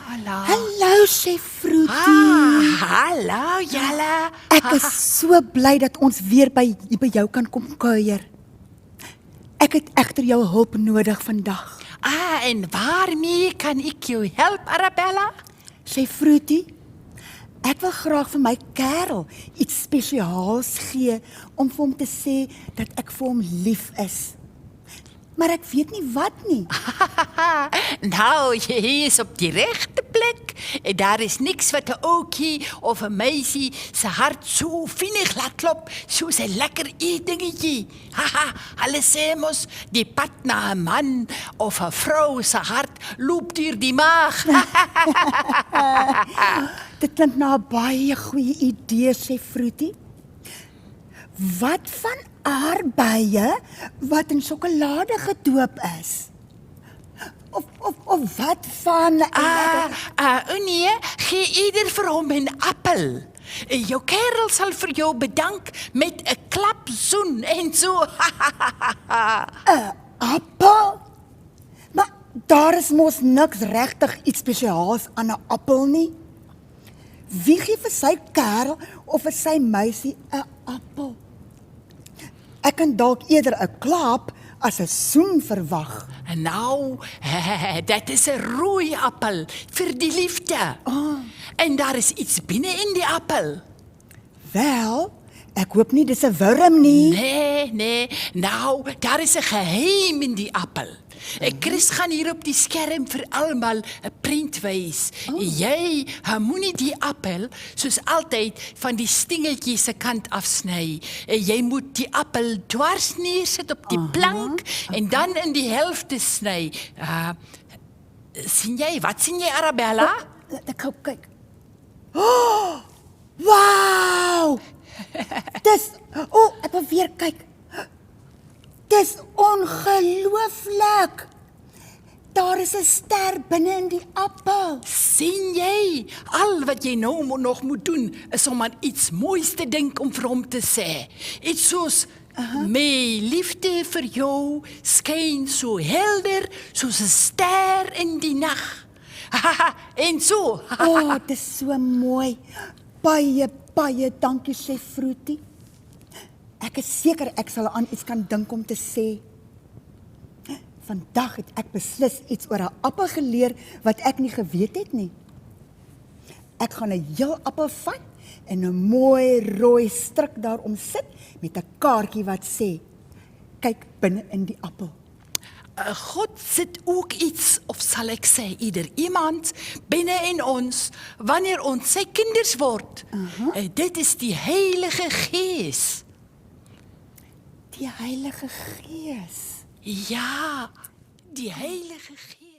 hallo. Hallo, Chef Fruity. Hallo, julle. Ek is so bly dat ons weer by jou kan kom kuier. Ek het egter jou hulp nodig vandag. En waarmee kan ek jou help, Arabella? Chef Fruity, ek wil graag vir my kerel iets spesiaals gee om vir hom te sê dat ek vir hom lief is. Maar ek weet nie wat nie. Nou, jy is op die regte plek. Daar is niks wat 'n ouetjie of 'n meisie se hart so vinnig laat klop soos 'n lekker eetdingetjie. Haha, hulle sê mos die pad na 'n man of 'n vrou se hart loop deur die maag. Dit klink na 'n baie goeie idee, Chef Fruity. Wat van aardbeie wat in sjokolade gedoop is? Of wat van Nee, gee ieder vir hom 'n appel. Jou kerel sal vir jou bedank met 'n klapsoen en so. appel? Maar daar is mos niks regtig iets spesiaals aan 'n appel nie. Wie gee vir sy kerel of vir sy meisie 'n appel? Ek kan dalk eerder 'n klap as 'n soen verwag. Nou, dit is 'n rooi appel vir die liefde. En daar is iets binne in die appel. Wel, ek hoop nie dis 'n wurm nie. Nee. Nou, daar is 'n geheim in die appel. Chris gaan hier op die skerm vir almal 'n prent wys. Jy moenie die appel soos altyd van die stingeltjie se kant afsny. Jy moet die appel dwars neersit op die plank en dan in die helfte sny. Wat sien jy, Arabella? Ek gou kyk. Wow! Ek wil weer kyk. Dis ongelooflik. Daar is 'n ster binne in die appel. Sien jy? Al wat jy nou nog moet doen is om aan iets moois te dink om vir hom te sê. Iets soos my liefde vir jou skyn so helder soos 'n ster in die nag. En so. Dit is so mooi. Baie dankie, Chef Fruity. Ek is seker ek sal aan iets kan dink om te sê. Vandag het ek beslis iets oor 'n appel geleer wat ek nie geweet het nie. Ek gaan 'n heel appel vat en 'n mooi rooi stryk daarom sit met 'n kaartjie wat sê: kyk binne in die appel. God sit ook iets, of sal ek sê ieder iemand binne in ons wanneer ons sy kinders word. Dit is die Heilige Gees. Die Heilige Gees. Ja, die Heilige Gees.